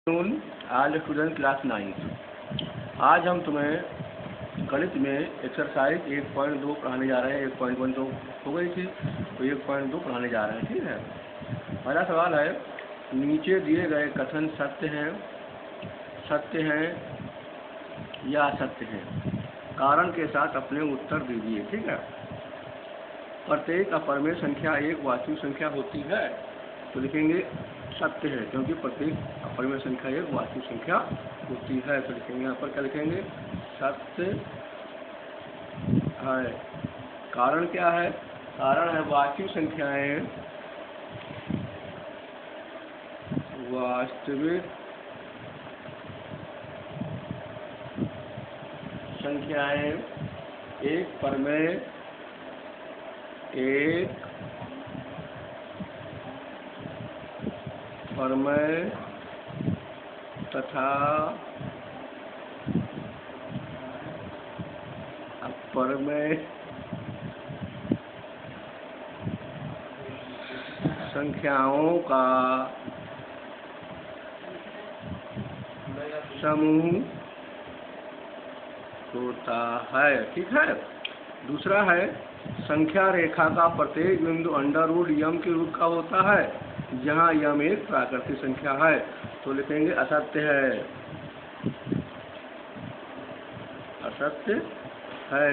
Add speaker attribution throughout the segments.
Speaker 1: आज student class 9। आज हम तुम्हें गणित में एक्सरसाइज 1.2 पढ़ाने जा रहे हैं। 1.1 तो हो गई थी, तो 1.2 पढ़ाने जा रहे हैं। ठीक है। पहला सवाल है, नीचे दिए गए कथन सत्य हैं या असत्य हैं, कारण के साथ अपने उत्तर दीजिए। ठीक है। प्रत्येक अपरिमेय संख्या एक वास्तविक संख्या होती है, तो लिखेंगे सत्य है, क्योंकि प्रत्येक अपरिमेय संख्या एक वास्तविक संख्या होती है। तो लिखेंगे यहाँ पर क्या लिखेंगे, सत्य है। कारण क्या है? कारण है वास्तविक संख्याएं एक परमेय तथा अपरमेय संख्याओं का समूह होता है। ठीक है। दूसरा है, संख्या रेखा का प्रत्येक बिंदु अंडर रूट यम के रूप का होता है, जहाँ यम एक प्राकृतिक संख्या है। तो लिखेंगे असत्य है। असत्य है,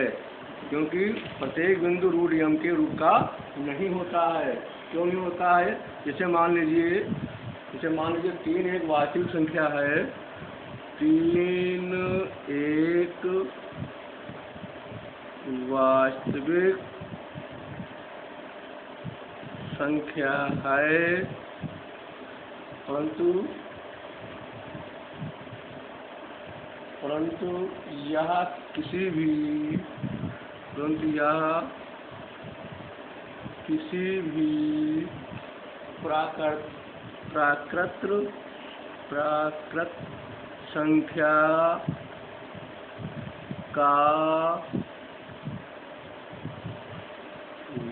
Speaker 1: क्योंकि प्रत्येक बिंदु रूट यम के रूप का नहीं होता है। क्यों नहीं होता है? जैसे मान लीजिए 3 एक वास्तविक संख्या है। 3 एक वास्तविक संख्या है, परंतु यह किसी भी प्राकृत संख्या का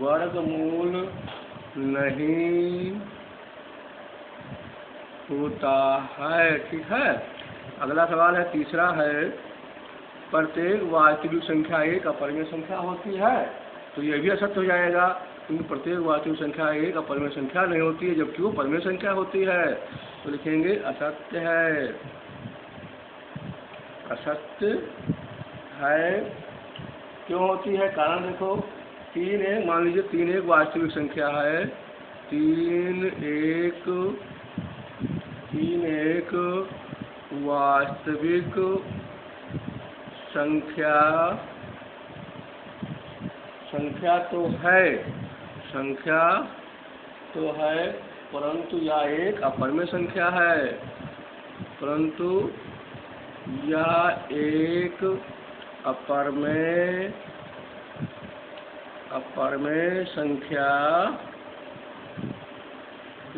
Speaker 1: वर्गमूल नहीं होता है। ठीक है। अगला सवाल है, तीसरा है, प्रत्येक वास्तविक संख्या एक अपरिमेय संख्या होती है। तो यह भी असत्य हो जाएगा, क्योंकि प्रत्येक वास्तविक संख्या एक अपरिमेय संख्या नहीं होती है, जबकि वो परिमेय संख्या होती है। तो लिखेंगे असत्य है। असत्य है। क्यों होती है? कारण देखो, 3 एक, मान लीजिए 3 एक वास्तविक संख्या है। 3 एक वास्तविक संख्या तो है, परंतु यह एक अपरिमेय संख्या है। अपरिमेय संख्या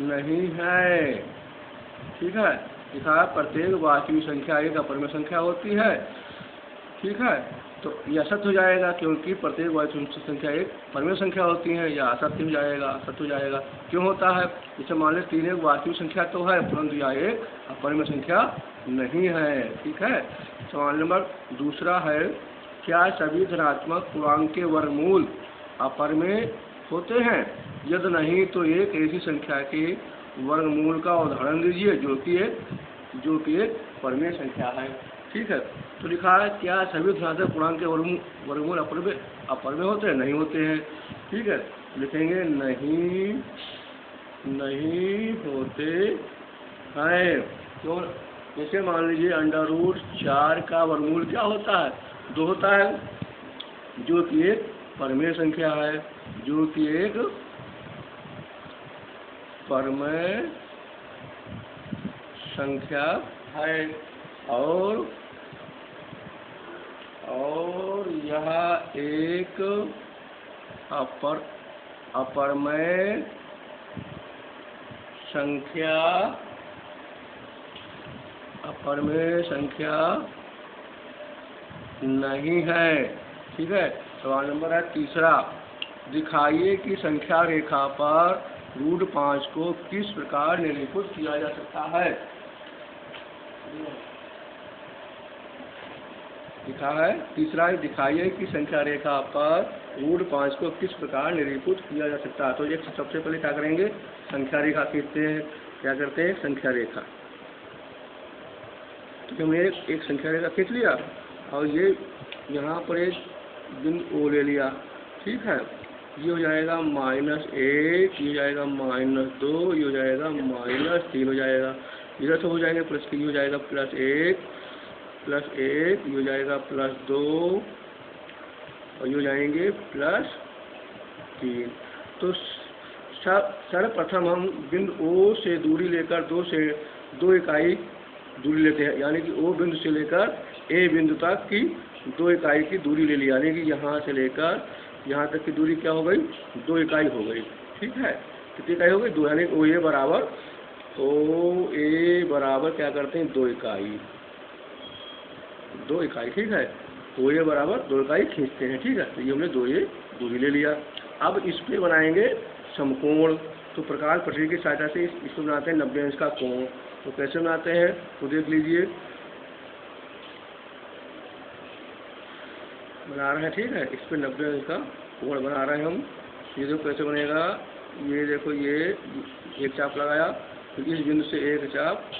Speaker 1: नहीं है। ठीक है। लिखा है, प्रत्येक वास्तविक संख्या एक अपरिमेय संख्या होती है। ठीक है। तो यह असत्य हो जाएगा, क्योंकि प्रत्येक वास्तविक संख्या एक परिमेय संख्या होती है। यह असत्य हो जाएगा। क्यों होता है? जैसे मान लें 3 एक वास्तविक संख्या तो है, परंतु यह एक अपरिमेय संख्या नहीं है। ठीक है। सवाल नंबर दूसरा है, क्या सभी धनात्मक पूर्णांक के वर्गमूल अपरिमेय होते हैं? यदि नहीं, तो एक ऐसी संख्या के वर्गमूल का उदाहरण दीजिए जो कि एक परिमेय संख्या है। ठीक है। तो लिखा है, क्या सभी धनात्मक पूर्णांक के वर्गमूल अपरिमेय होते हैं? नहीं होते हैं। ठीक है। लिखेंगे नहीं होते हैं। तो जैसे मान लीजिए √4 का वर्गमूल क्या होता है? 2 होता है, जो कि एक परिमेय संख्या है। और यह एक अपरिमेय संख्या नहीं है। ठीक है। सवाल नंबर है तीसरा, दिखाइए कि संख्या रेखा पर √5 को किस प्रकार निरूपित किया जा सकता है। लिखा है। तीसरा है, दिखाइए कि संख्या रेखा पर √5 को किस प्रकार निरूपित किया जा सकता है। तो ये सबसे पहले क्या करेंगे, संख्या रेखा खींचते हैं। क्या करते हैं, संख्या रेखा। तो हमने एक संख्या रेखा खींच लिया और ये यहाँ पर एक बिंदु ओ ले लिया। ठीक है, ये हो जाएगा -1, ये हो जाएगा -2, ये हो जाएगा -3 हो जाएगा। इधर से हो जाएंगे प्लस की, हो जाएगा +1, ये हो जाएगा +2 और ये हो जाएंगे +3। तो सर्वप्रथम हम बिंदु ओ से दूरी लेकर 2 इकाई दूरी लेते हैं, यानी कि ओ बिंदु से लेकर ए बिंदु तक की 2 इकाई की दूरी ले ली, यानी कि यहाँ से लेकर यहाँ तक की दूरी क्या हो गई, 2 इकाई हो गई। ठीक है, कितनी इकाई हो गई, 2, यानी ओ ए बराबर क्या करते हैं, 2 इकाई। ठीक है, ओ ए बराबर 2 इकाई खींचते हैं। ठीक है, तो ये हमने 2 ए दूरी ले लिया। अब इस पे बनाएंगे समकोण। तो प्रकाश पटरी की सहायता से इसको बनाते हैं 90 अंश का कोण। तो कैसे बनाते हैं, तो देख लीजिए, बना रहे हैं। ठीक है, इस पे 90 अंश का कोण बना रहे हैं हम। ये देखो कैसे बनेगा, ये देखो, ये एक चाप लगाया, तो इस बिंदु से एक चाप,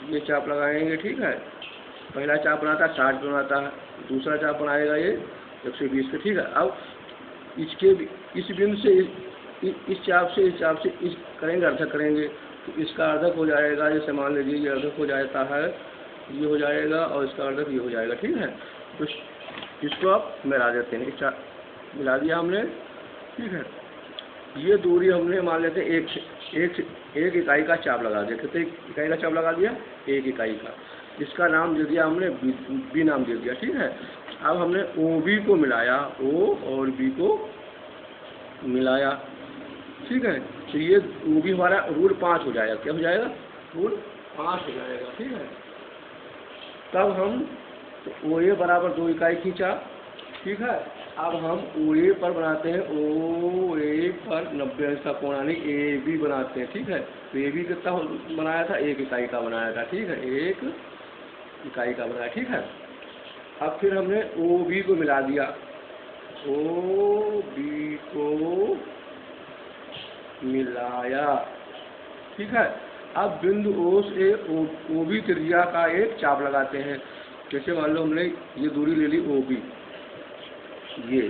Speaker 1: ये चाप लगाएंगे। ठीक है, पहला चाप बनाता है 60 पे बनाता है, दूसरा चाप बनाएगा ये 120 पे। ठीक है, अब इस बिंदु से इस चाप से इस करेंगे, अर्धक करेंगे, तो इसका अर्धक हो जाएगा, जैसे मान लीजिए ये अर्धक हो जाता है, ये हो जाएगा और इसका अर्धक ये हो जाएगा। ठीक है, तो इसको आप मिला देते हैं, मिला दिया हमने। ठीक है, ये दूरी हमने मान लेते हैं एक इकाई का चाप लगा दिया। कितने इकाई का चाप लगा दिया, 1 इकाई का। इसका नाम दे दिया हमने बी नाम दे दिया। ठीक है, अब हमने ओ बी को मिलाया, ओ और बी को मिलाया। ठीक है, तो ये ओ बी हमारा √5 हो जाएगा। क्या हो जाएगा, √5 हो जाएगा। ठीक है, तब हम ओ ए बराबर 2 इकाई खींचा। ठीक है, अब हम ओ ए पर बनाते हैं, ओ ए पर 90 अंश का कोण, यानी ए बी बनाते हैं। ठीक है, तो ए बी कितना बनाया था, 1 इकाई का बनाया था। ठीक है, 1 इकाई का बनाया। ठीक है, अब फिर हमने ओ बी को मिला दिया, ओ बी को मिलाया। ठीक है, अब बिंदु ओ से ओ बी त्रिज्या का एक चाप लगाते हैं। जैसे मान लो हमने ये दूरी ले ली ओ बी, ये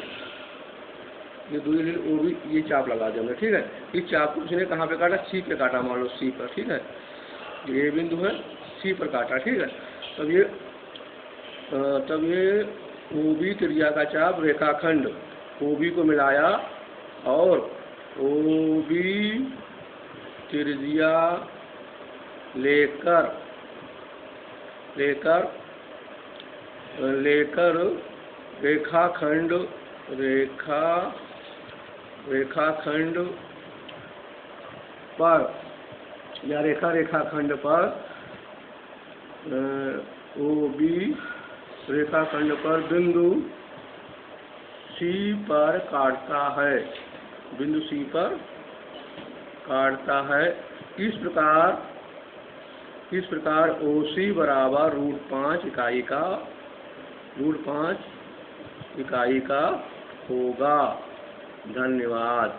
Speaker 1: दूरी ले ली ओ बी, ये चाप लगा दिया हमने। ठीक है, इस चाप को उसने कहाँ पे काटा, सी पे काटा, मान लो सी पर। ठीक है, ये बिंदु है, सी पर काटा। ठीक है, तब ये ओ बी त्रिज्या का चाप रेखाखंड ओ बी को मिलाया और ओ बी त्रिज्या लेकर रेखाखंड पर या रेखाखंड पर ओ बी रेखाखंड पर बिंदु सी पर काटता है, बिंदु सी पर काटता है। इस प्रकार ओ सी बराबर √5 इकाई का होगा। धन्यवाद।